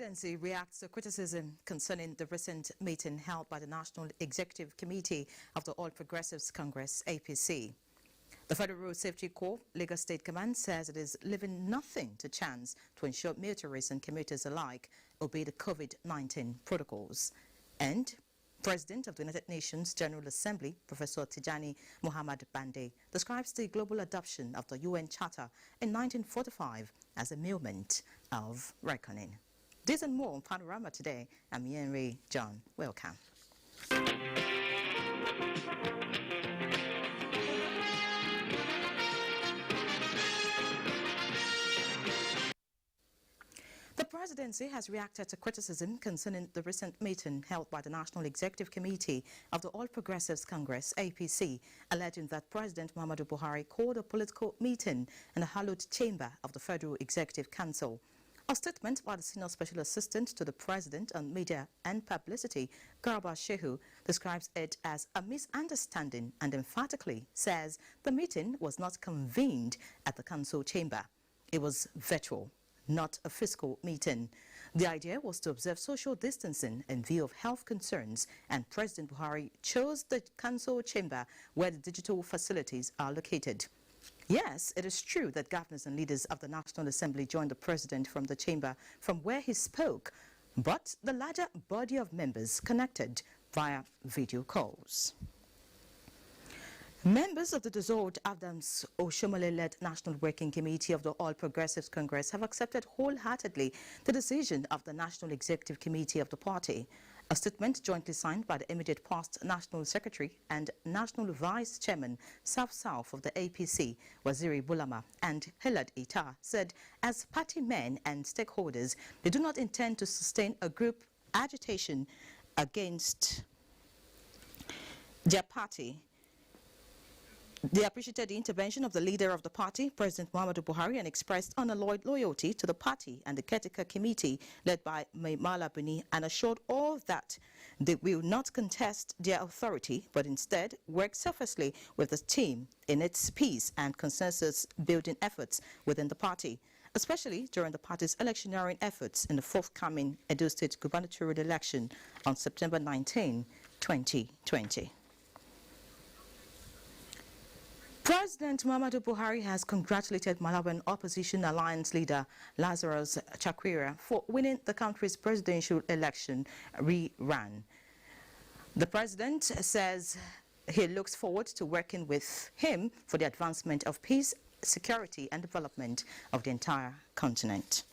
presidency reacts to criticism concerning the recent meeting held by the National Executive Committee of the All Progressives Congress, APC. The Federal Road Safety Corps, Lagos State Command, says it is leaving nothing to chance to ensure motorists and commuters alike obey the COVID-19 protocols. And President of the United Nations General Assembly, Professor Tijani Muhammad Bande, describes the global adoption of the UN Charter in 1945 as a moment of reckoning. This and more on Panorama today. I'm Yenri John. Welcome. The presidency has reacted to criticism concerning the recent meeting held by the National Executive Committee of the All Progressives Congress, APC, alleging that President Muhammadu Buhari called a political meeting in the hallowed chamber of the Federal Executive Council. A statement by the Senior Special Assistant to the President on Media and Publicity, Garba Shehu, describes it as a misunderstanding and emphatically says the meeting was not convened at the council chamber. It was virtual, not a physical meeting. The idea was to observe social distancing in view of health concerns, and President Buhari chose the council chamber where the digital facilities are located. Yes, it is true that governors and leaders of the National Assembly joined the president from the chamber from where he spoke, but the larger body of members connected via video calls. Members of the dissolved Adams Oshomole-led National Working Committee of the All Progressives Congress have accepted wholeheartedly the decision of the National Executive Committee of the party. A statement jointly signed by the immediate past National Secretary and National Vice Chairman South-South of the APC, Waziri Bulama, and Hilad Ita said, as party men and stakeholders, they do not intend to sustain a group agitation against their party. They appreciated the intervention of the leader of the party, President Muhammadu Buhari, and expressed unalloyed loyalty to the party and the caretaker committee led by Maimala Buni, and assured all that they will not contest their authority, but instead work selflessly with the team in its peace and consensus-building efforts within the party, especially during the party's electioneering efforts in the forthcoming Edo State gubernatorial election on September 19, 2020. President Muhammadu Buhari has congratulated Malawian opposition alliance leader Lazarus Chakwera for winning the country's presidential election rerun. The president says he looks forward to working with him for the advancement of peace, security and development of the entire continent.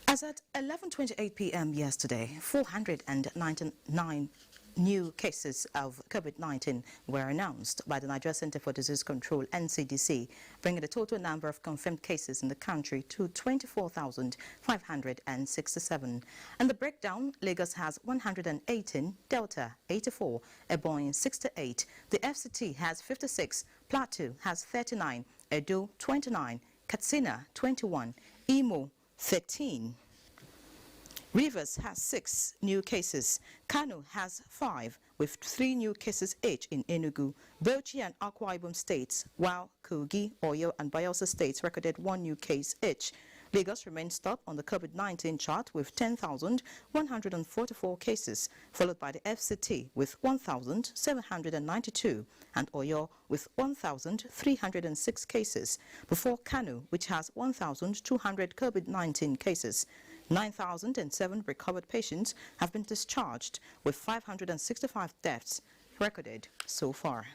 As at 11:28 p.m. yesterday, 499 new cases of COVID-19 were announced by the Nigerian Center for Disease Control, NCDC, bringing the total number of confirmed cases in the country to 24,567. And the breakdown: Lagos has 118, Delta 84, Ebonyi 68, the FCT has 56, Plateau has 39, Edo 29, Katsina 21, Imo 13. Rivers has 6 new cases. Kano has 5, with 3 new cases each in Enugu. Bauchi and Akwa Ibom states, while Kogi, Oyo and Bayelsa states recorded 1 new case each. Lagos remains top on the COVID-19 chart with 10,144 cases, followed by the FCT with 1,792 and Oyo with 1,306 cases, before Kano, which has 1,200 COVID-19 cases. 9,007 recovered patients have been discharged, with 565 deaths recorded so far.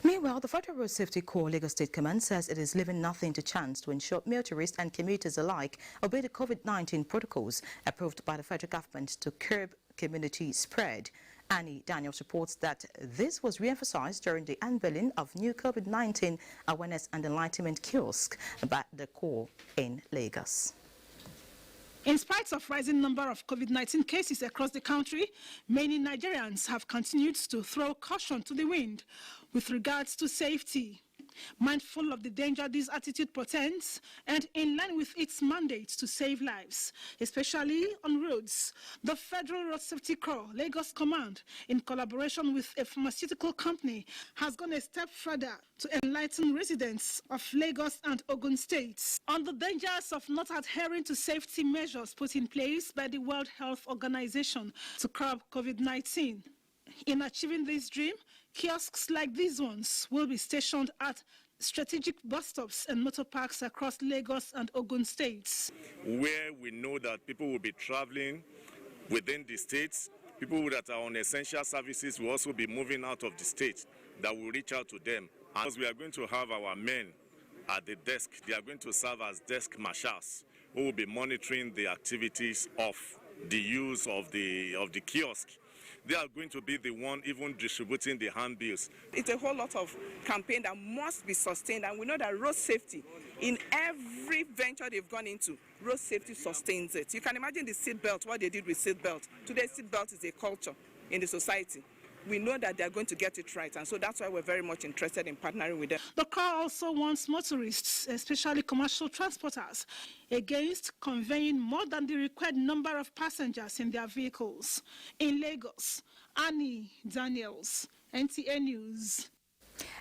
Meanwhile, the Federal Road Safety Corps, Lagos State Command, says it is leaving nothing to chance to ensure motorists and commuters alike obey the COVID-19 protocols approved by the federal government to curb community spread. Annie Daniels reports that this was re-emphasized during the unveiling of new COVID-19 awareness and enlightenment kiosk by the Corps in Lagos. In spite of rising number of COVID-19 cases across the country, many Nigerians have continued to throw caution to the wind with regards to safety. Mindful of the danger this attitude portends and in line with its mandate to save lives, especially on roads, the Federal Road Safety Corps, Lagos Command, in collaboration with a pharmaceutical company, has gone a step further to enlighten residents of Lagos and Ogun states on the dangers of not adhering to safety measures put in place by the World Health Organization to curb COVID-19. In achieving this dream, kiosks like these ones will be stationed at strategic bus stops and motor parks across Lagos and Ogun states, where we know that people will be traveling within the states. People that are on essential services will also be moving out of the state, that will reach out to them. And we are going to have our men at the desk. They are going to serve as desk marshals who will be monitoring the activities of the use of the kiosk. They are going to be the one even distributing the handbills. It's a whole lot of campaign that must be sustained, and we know that road safety, in every venture they've gone into, road safety sustains it. You can imagine the seatbelt, what they did with seatbelt. Today, seatbelt is a culture in the society. We know that they're going to get it right, and so that's why we're very much interested in partnering with them. The Corps also warns motorists, especially commercial transporters, against conveying more than the required number of passengers in their vehicles. In Lagos, Annie Daniels, NTA News.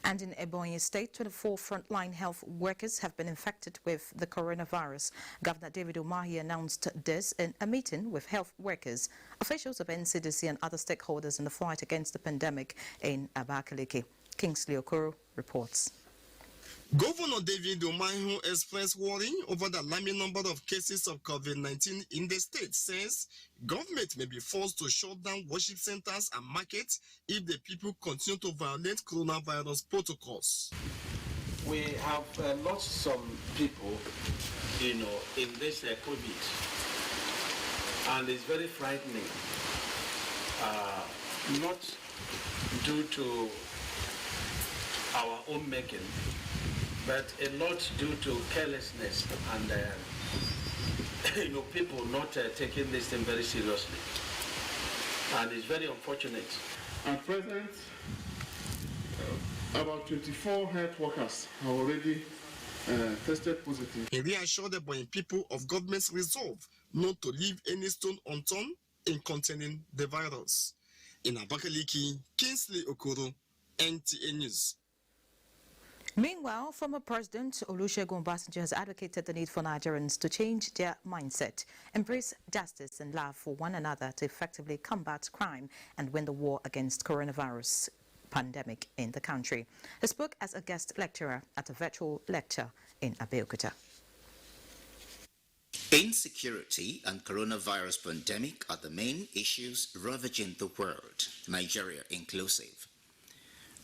And in Ebonyi State, 24 frontline health workers have been infected with the coronavirus. Governor David Umahi announced this in a meeting with health workers, officials of NCDC and other stakeholders in the fight against the pandemic in Abakaliki. Kingsley Okoro reports. Governor David Umahi expressed worry over the alarming number of cases of COVID-19 in the state, says government may be forced to shut down worship centers and markets if the people continue to violate coronavirus protocols. We have lost some people, in this COVID, and it's very frightening, not due to our own making, but a lot due to carelessness and people not taking this thing very seriously, and it's very unfortunate. At present, about 24 health workers are already tested positive. He reassured the Ebonyi people of government's resolve not to leave any stone unturned in containing the virus. In Abakaliki, Kingsley Okoro, NTA News. Meanwhile, former President Olusegun Obasanjo has advocated the need for Nigerians to change their mindset, embrace justice and love for one another to effectively combat crime and win the war against coronavirus pandemic in the country. He spoke as a guest lecturer at a virtual lecture in Abuja. Insecurity and coronavirus pandemic are the main issues ravaging the world, Nigeria inclusive.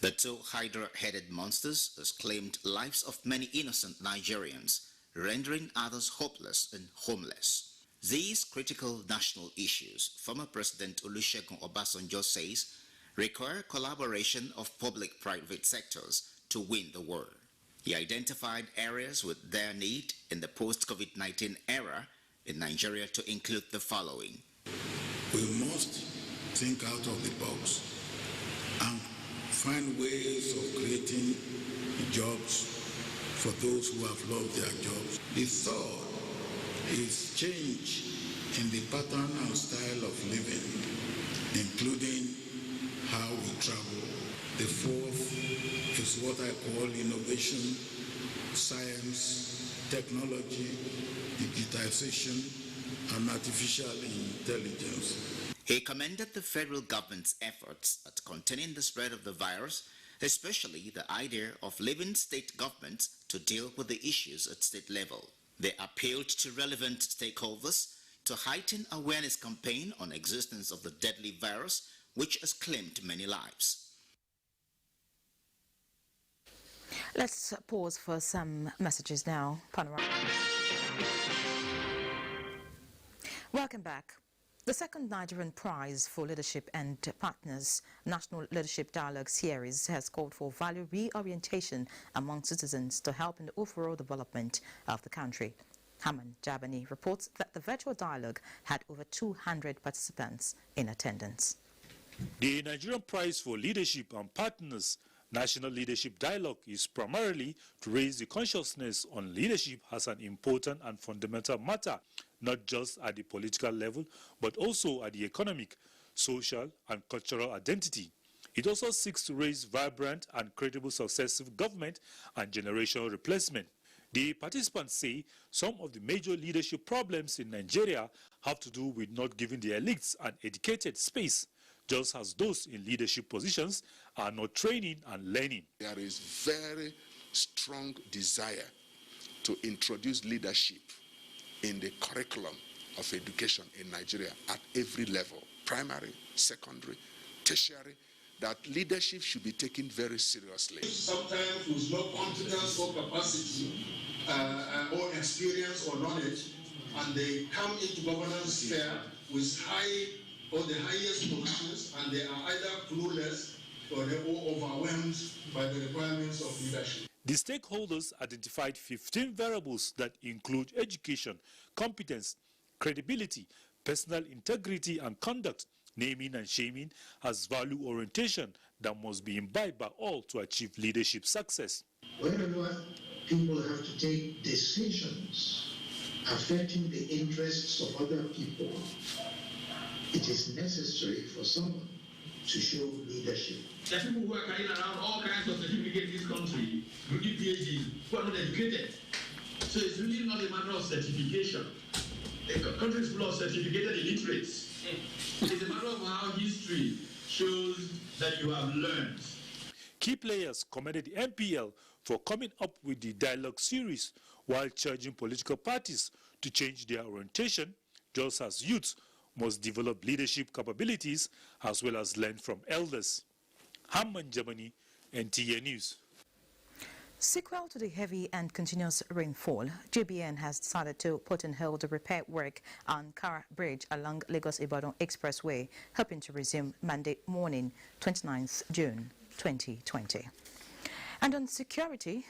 The two hydra-headed monsters has claimed lives of many innocent Nigerians, rendering others hopeless and homeless. These critical national issues, former President Olusegun Obasanjo says, require collaboration of public-private sectors to win the war. He identified areas with their need in the post-COVID-19 era in Nigeria to include the following. We must think out of the box and find ways of creating jobs for those who have lost their jobs. The third is change in the pattern and style of living, including how we travel. The fourth is what I call innovation, science, technology, digitization, and artificial intelligence. He commended the federal government's efforts at containing the spread of the virus, especially the idea of leaving state governments to deal with the issues at state level. They appealed to relevant stakeholders to heighten awareness campaign on existence of the deadly virus, which has claimed many lives. Let's pause for some messages now. Panorama. Welcome back. The second Nigerian Prize for Leadership and Partners National Leadership Dialogue Series has called for value reorientation among citizens to help in the overall development of the country. Haman Jabani reports that the virtual dialogue had over 200 participants in attendance. The Nigerian Prize for Leadership and Partners National Leadership Dialogue is primarily to raise the consciousness on leadership as an important and fundamental matter, not just at the political level, but also at the economic, social, and cultural identity. It also seeks to raise vibrant and credible successive government and generational replacement. The participants say some of the major leadership problems in Nigeria have to do with not giving the elites an educated space, just as those in leadership positions are not training and learning. There is very strong desire to introduce leadership in the curriculum of education in Nigeria at every level, primary, secondary, tertiary, that leadership should be taken very seriously. Sometimes with no competence or capacity or experience or knowledge, and they come into governance sphere with high or the highest positions, and they are either clueless or they are overwhelmed by the requirements of leadership. The stakeholders identified 15 variables that include education, competence, credibility, personal integrity and conduct, naming and shaming as value orientation that must be imbibed by all to achieve leadership success. Wherever people have to take decisions affecting the interests of other people, it is necessary for someone to show leadership. There are people who are carrying around all kinds of certificates in this country, rookie PhDs, who are not educated. So it's really not a matter of certification. The country is full of certificated illiterates. It's a matter of how history shows that you have learned. Key players commended the MPL for coming up with the dialogue series while charging political parties to change their orientation, just as youth must develop leadership capabilities as well as learn from elders. Hamman Germany, NTA News. Sequel to the heavy and continuous rainfall, JBN has decided to put on hold the repair work on Kara Bridge along Lagos-Ibadan Expressway, hoping to resume Monday morning, 29th June 2020. And on security,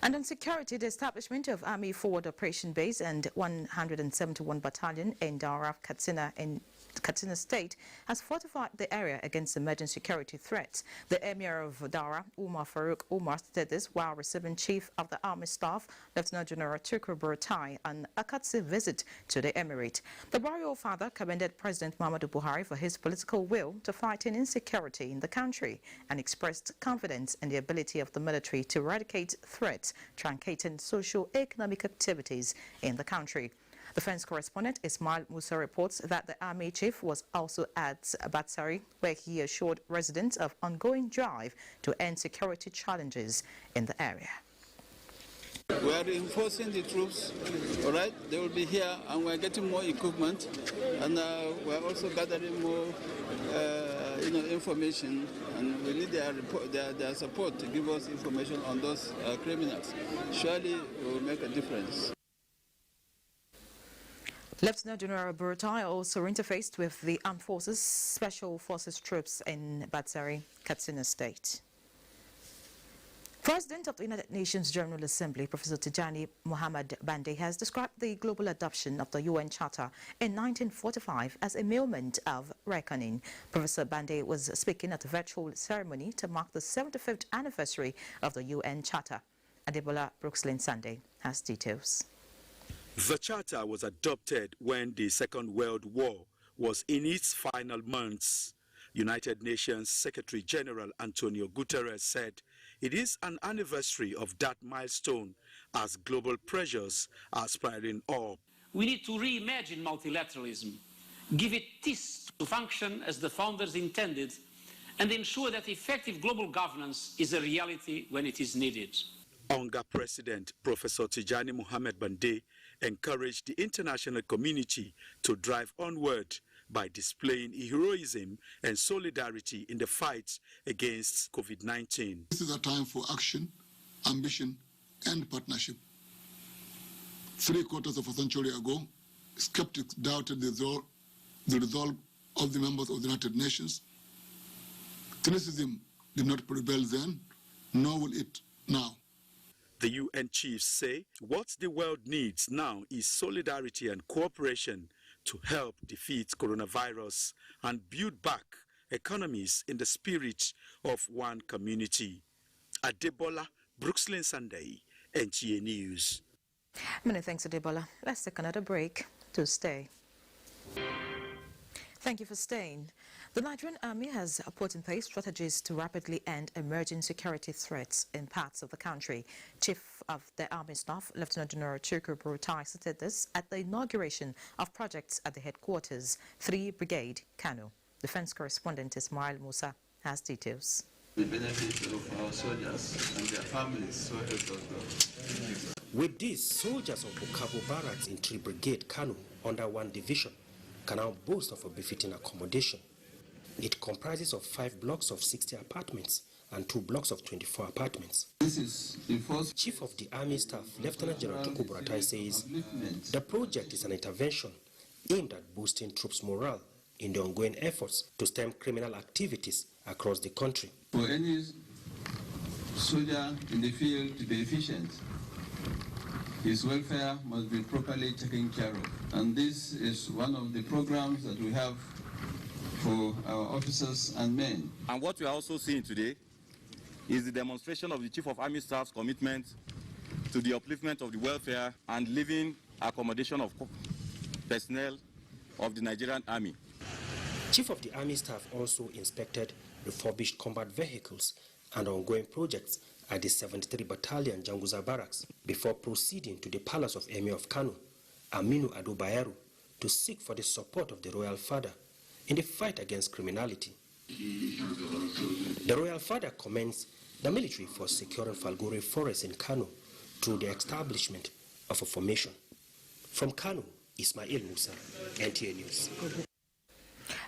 the establishment of Army Forward Operation Base and 171 Battalion in Daura, Katsina State has fortified the area against emerging security threats. The Emir of Daura, Umar Farouk Umar, said this while receiving Chief of the Army Staff, Lieutenant General Tukur Buratai, on a courtesy visit to the Emirate. The royal father commended President Muhammadu Buhari for his political will to fight insecurity in the country and expressed confidence in the ability of the military to eradicate threats truncating socio-economic activities in the country. Defense correspondent Ismail Musa reports that the army chief was also at Batsari, where he assured residents of ongoing drive to end security challenges in the area. We are reinforcing the troops, all right? They will be here, and we're getting more equipment, and we're also gathering more, information, and we need their support to give us information on those criminals. Surely it will make a difference. Lieutenant General Buratai also interfaced with the Armed Forces Special Forces troops in Batsari, Katsina State. President of the United Nations General Assembly, Professor Tijani Muhammad Bande, has described the global adoption of the UN Charter in 1945 as a moment of reckoning. Professor Bande was speaking at a virtual ceremony to mark the 75th anniversary of the UN Charter. Adebola Brookslyn Sunday has details. The Charter was adopted when the Second World War was in its final months. United Nations Secretary General Antonio Guterres said it is an anniversary of that milestone as global pressures are spiraling up. We need to reimagine multilateralism, give it teeth to function as the founders intended, and ensure that effective global governance is a reality when it is needed. UNGA President Professor Tijani Muhammad Bande encouraged the international community to drive onward by displaying heroism and solidarity in the fight against COVID-19. This is a time for action, ambition, and partnership. 3/4 of a century ago, skeptics doubted the resolve of the members of the United Nations. Cynicism did not prevail then, nor will it now. The UN chiefs say what the world needs now is solidarity and cooperation to help defeat coronavirus and build back economies in the spirit of one community. Adebola, Brooklyn Sunday, NTA News. Many thanks, Adebola. Let's take another break to stay. Thank you for staying. The Nigerian Army has put in place strategies to rapidly end emerging security threats in parts of the country. Chief of the Army Staff, Lieutenant General Chuku Brutai, stated this at the inauguration of projects at the headquarters, 3 Brigade, Kano. Defense correspondent Ismail Musa has details. The benefit of our soldiers and their families, so help us God. With this, soldiers of Bukavu Barracks in 3 Brigade, Kano, under 1 division, can now boast of a befitting accommodation. It comprises of 5 blocks of 60 apartments and 2 blocks of 24 apartments. This is the first. Chief of the Army Staff, Lieutenant General Chuku Brutai, says the project is an intervention aimed at boosting troops' morale in the ongoing efforts to stem criminal activities across the country. For any soldier in the field to be efficient, his welfare must be properly taken care of. And this is one of the programs that we have for our officers and men. And what we are also seeing today is the demonstration of the Chief of Army Staff's commitment to the upliftment of the welfare and living accommodation of personnel of the Nigerian Army. Chief of the Army Staff also inspected refurbished combat vehicles and ongoing projects at the 73 Battalion Janguza Barracks before proceeding to the Palace of Emir of Kano, Aminu Ado Bayero, to seek for the support of the Royal Father in the fight against criminality. The Royal Father commends the military for securing Falgore Forest in Kano through the establishment of a formation. From Kano, Ismail Musa, NTA News.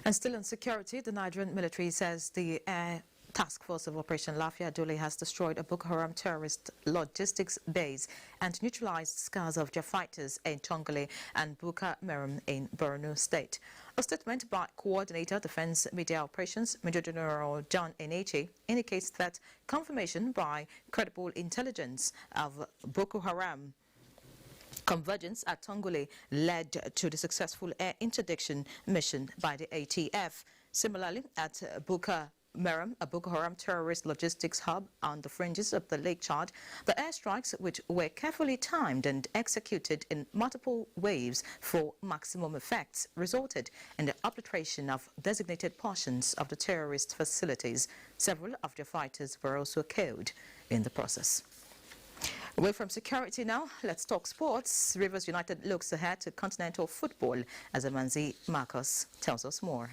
And still on security, the Nigerian military says the Air Task Force of Operation Lafia Dole has destroyed a Boko Haram terrorist logistics base and neutralized scars of their fighters in Tongole and Buka Merum in Borno State. A statement by Coordinator Defense Media Operations, Major General John Eneche, indicates that confirmation by credible intelligence of Boko Haram convergence at Tongole led to the successful air interdiction mission by the ATF. Similarly, at Buka Merum, a Boko Haram terrorist logistics hub on the fringes of the Lake Chad, the airstrikes, which were carefully timed and executed in multiple waves for maximum effects, resulted in the obliteration of designated portions of the terrorist facilities. Several of their fighters were also killed in the process. Away from security now, let's talk sports. Rivers United looks ahead to continental football as Amanzi Marcos tells us more.